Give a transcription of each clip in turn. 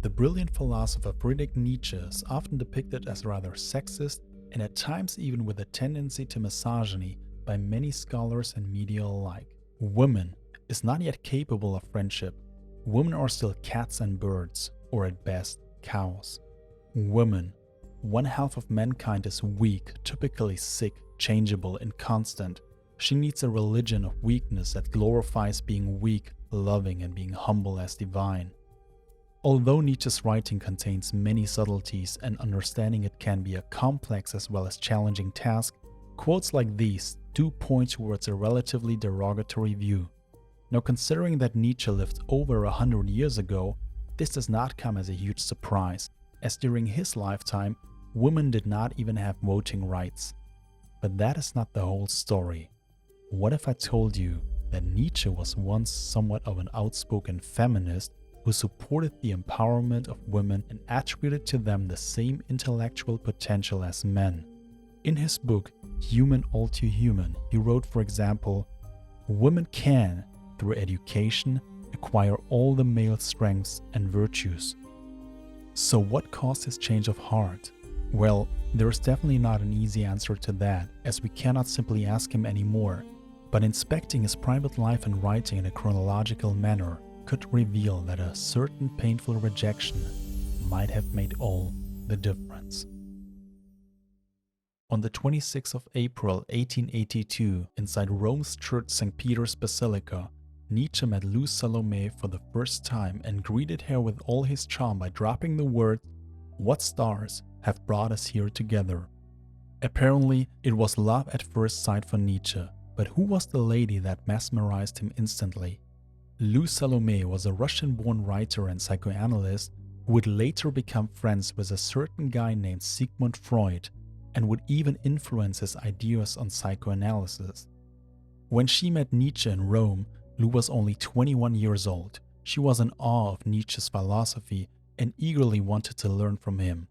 The brilliant philosopher Friedrich Nietzsche is often depicted as rather sexist and at times even with a tendency to misogyny by many scholars and media alike. Woman is not yet capable of friendship. Women are still cats and birds, or at best, cows. Woman, one half of mankind, is weak, typically sick, changeable, inconstant. She needs a religion of weakness that glorifies being weak, loving, and being humble as divine. Although Nietzsche's writing contains many subtleties and understanding it can be a complex as well as challenging task, quotes like these do point towards a relatively derogatory view. Now, considering that Nietzsche lived over 100 years ago, this does not come as a huge surprise, as during his lifetime, women did not even have voting rights. But that is not the whole story. What if I told you that Nietzsche was once somewhat of an outspoken feminist who supported the empowerment of women and attributed to them the same intellectual potential as men? In his book, Human All Too Human, he wrote, for example, "Women can, through education, acquire all the male strengths and virtues." So what caused his change of heart? Well, there is definitely not an easy answer to that, as we cannot simply ask him anymore, but inspecting his private life and writing in a chronological manner could reveal that a certain painful rejection might have made all the difference. On the 26th of April 1882, inside Rome's Church St. Peter's Basilica, Nietzsche met Lou Salomé for the first time and greeted her with all his charm by dropping the words, "What stars have brought us here together?" Apparently, it was love at first sight for Nietzsche, but who was the lady that mesmerized him instantly? Lou Salomé was a Russian-born writer and psychoanalyst who would later become friends with a certain guy named Sigmund Freud and would even influence his ideas on psychoanalysis. When she met Nietzsche in Rome, Lou was only 21 years old. She was in awe of Nietzsche's philosophy and eagerly wanted to learn from him.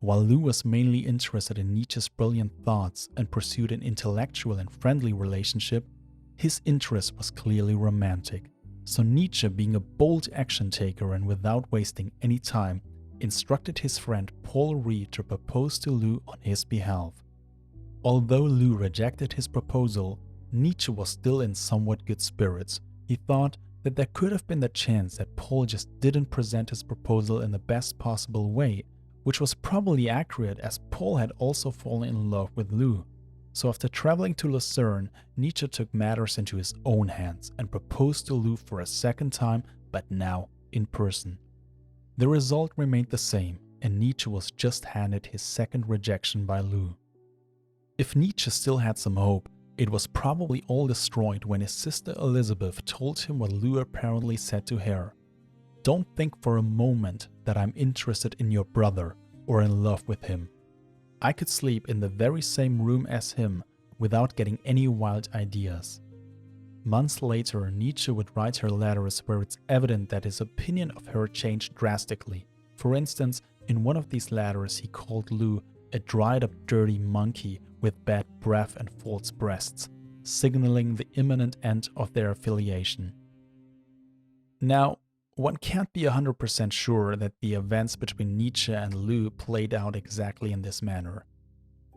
While Lou was mainly interested in Nietzsche's brilliant thoughts and pursued an intellectual and friendly relationship, his interest was clearly romantic. So Nietzsche, being a bold action taker and without wasting any time, instructed his friend Paul Reed to propose to Lou on his behalf. Although Lou rejected his proposal, Nietzsche was still in somewhat good spirits. He thought that there could have been the chance that Paul just didn't present his proposal in the best possible way, which was probably accurate as Paul had also fallen in love with Lou. So after traveling to Lucerne, Nietzsche took matters into his own hands and proposed to Lou for a second time, but now in person. The result remained the same, and Nietzsche was just handed his second rejection by Lou. If Nietzsche still had some hope, it was probably all destroyed when his sister Elizabeth told him what Lou apparently said to her. "Don't think for a moment that I'm interested in your brother or in love with him. I could sleep in the very same room as him without getting any wild ideas." Months later, Nietzsche would write her letters where it's evident that his opinion of her changed drastically. For instance, in one of these letters he called Lou a dried-up dirty monkey with bad breath and false breasts, signaling the imminent end of their affiliation. Now, one can't be 100% sure that the events between Nietzsche and Lou played out exactly in this manner.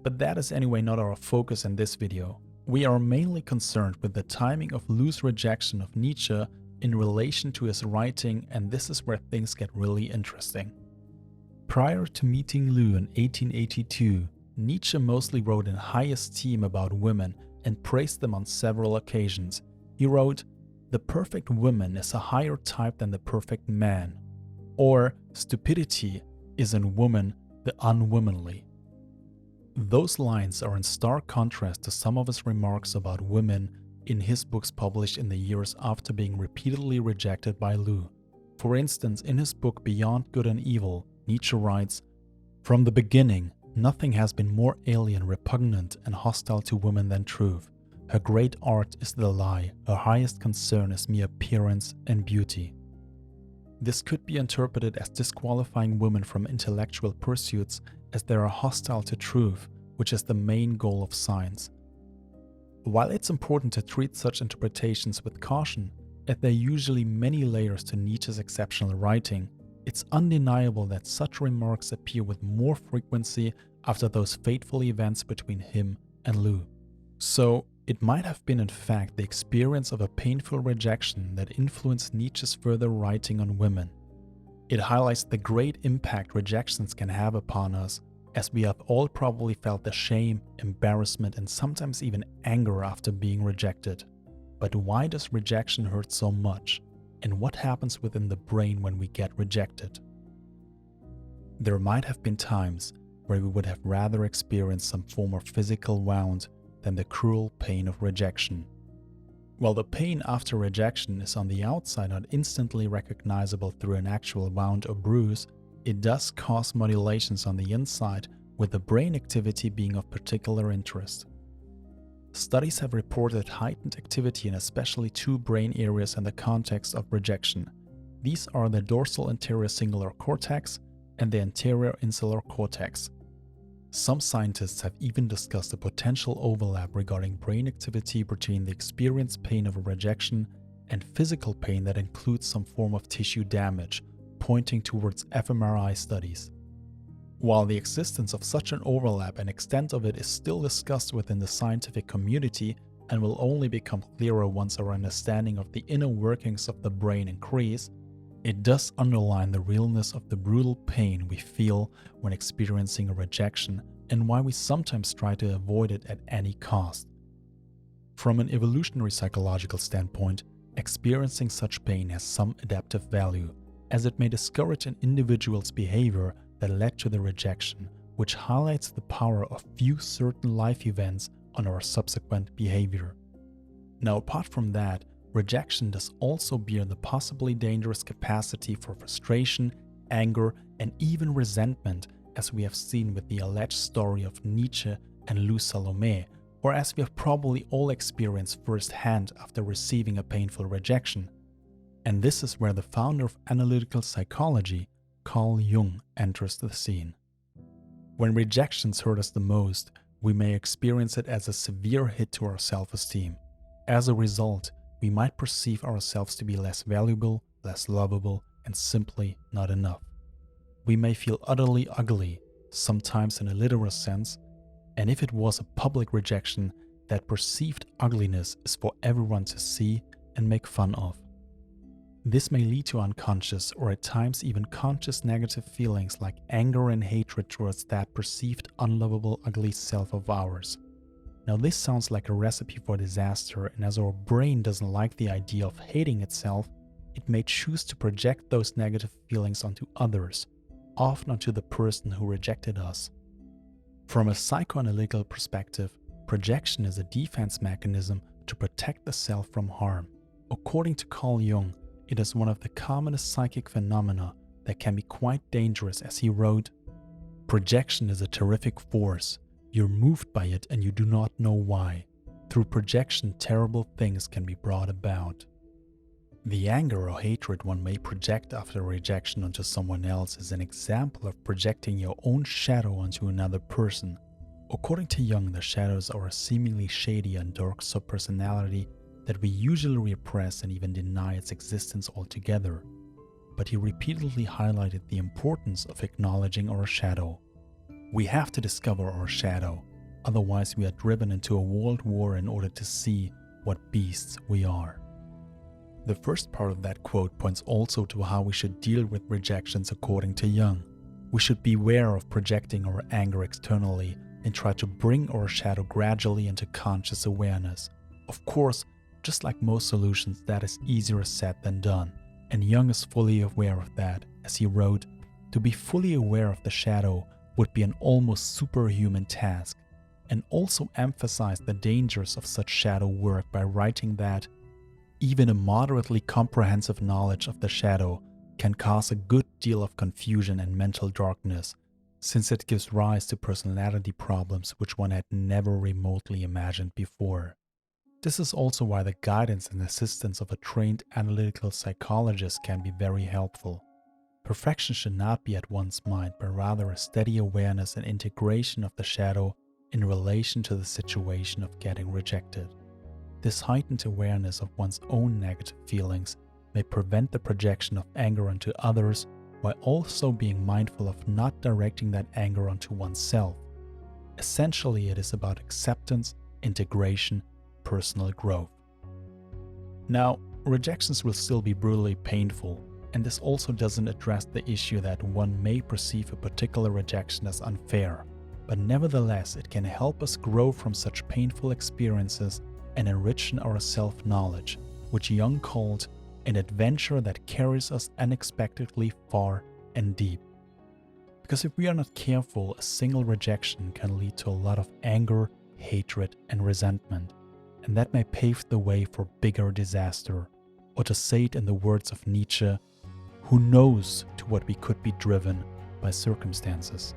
But that is anyway not our focus in this video. We are mainly concerned with the timing of Lou's rejection of Nietzsche in relation to his writing, and this is where things get really interesting. Prior to meeting Lou in 1882, Nietzsche mostly wrote in high esteem about women and praised them on several occasions. He wrote, "The perfect woman is a higher type than the perfect man," or "Stupidity is in woman the unwomanly." Those lines are in stark contrast to some of his remarks about women in his books published in the years after being repeatedly rejected by Lou. For instance, in his book Beyond Good and Evil, Nietzsche writes, "From the beginning, nothing has been more alien, repugnant, and hostile to woman than truth. Her great art is the lie, her highest concern is mere appearance and beauty." This could be interpreted as disqualifying women from intellectual pursuits as they are hostile to truth, which is the main goal of science. While it's important to treat such interpretations with caution, as there are usually many layers to Nietzsche's exceptional writing, It's undeniable that such remarks appear with more frequency after those fateful events between him and Lou. So, it might have been in fact the experience of a painful rejection that influenced Nietzsche's further writing on women. It highlights the great impact rejections can have upon us, as we have all probably felt the shame, embarrassment, and sometimes even anger after being rejected. But why does rejection hurt so much? And what happens within the brain when we get rejected? There might have been times where we would have rather experienced some form of physical wound than the cruel pain of rejection. While the pain after rejection is on the outside not instantly recognizable through an actual wound or bruise, it does cause modulations on the inside, with the brain activity being of particular interest. Studies have reported heightened activity in especially two brain areas in the context of rejection. These are the dorsal anterior cingulate cortex and the anterior insular cortex. Some scientists have even discussed a potential overlap regarding brain activity between the experienced pain of a rejection and physical pain that includes some form of tissue damage, pointing towards fMRI studies. While the existence of such an overlap and extent of it is still discussed within the scientific community and will only become clearer once our understanding of the inner workings of the brain increase, it does underline the realness of the brutal pain we feel when experiencing a rejection and why we sometimes try to avoid it at any cost. From an evolutionary psychological standpoint, experiencing such pain has some adaptive value, as it may discourage an individual's behavior that led to the rejection, which highlights the power of few certain life events on our subsequent behavior. Now, apart from that, rejection does also bear the possibly dangerous capacity for frustration, anger, and even resentment, as we have seen with the alleged story of Nietzsche and Lou Salomé, or as we have probably all experienced firsthand after receiving a painful rejection. And this is where the founder of Analytical Psychology, Carl Jung, enters the scene. When rejections hurt us the most, we may experience it as a severe hit to our self-esteem. As a result, we might perceive ourselves to be less valuable, less lovable, and simply not enough. We may feel utterly ugly, sometimes in a literal sense, and if it was a public rejection, that perceived ugliness is for everyone to see and make fun of. This may lead to unconscious or at times even conscious negative feelings like anger and hatred towards that perceived unlovable ugly self of ours. Now this sounds like a recipe for disaster, and as our brain doesn't like the idea of hating itself, it may choose to project those negative feelings onto others, often onto the person who rejected us. From a psychoanalytical perspective, projection is a defense mechanism to protect the self from harm. According to Carl Jung, it is one of the commonest psychic phenomena that can be quite dangerous, as he wrote, "Projection is a terrific force. You're moved by it and you do not know why. Through projection, terrible things can be brought about." The anger or hatred one may project after rejection onto someone else is an example of projecting your own shadow onto another person. According to Jung, the shadows are a seemingly shady and dark subpersonality that we usually repress and even deny its existence altogether. But he repeatedly highlighted the importance of acknowledging our shadow. We have to discover our shadow, otherwise we are driven into a world war in order to see what beasts we are. The first part of that quote points also to how we should deal with rejections according to Jung. We should beware of projecting our anger externally and try to bring our shadow gradually into conscious awareness. Of course, just like most solutions, that is easier said than done, and Jung is fully aware of that, as he wrote, "To be fully aware of the shadow would be an almost superhuman task," and also emphasized the dangers of such shadow work by writing that even a moderately comprehensive knowledge of the shadow can cause a good deal of confusion and mental darkness, since it gives rise to personality problems which one had never remotely imagined before. This is also why the guidance and assistance of a trained analytical psychologist can be very helpful. Perfection should not be at one's mind, but rather a steady awareness and integration of the shadow in relation to the situation of getting rejected. This heightened awareness of one's own negative feelings may prevent the projection of anger onto others while also being mindful of not directing that anger onto oneself. Essentially, it is about acceptance, integration, personal growth. Now, rejections will still be brutally painful, and this also doesn't address the issue that one may perceive a particular rejection as unfair, but nevertheless it can help us grow from such painful experiences and enrich our self-knowledge, which Jung called an adventure that carries us unexpectedly far and deep. Because if we are not careful, a single rejection can lead to a lot of anger, hatred, and resentment, and that may pave the way for bigger disaster. Or to say it in the words of Nietzsche, who knows to what we could be driven by circumstances.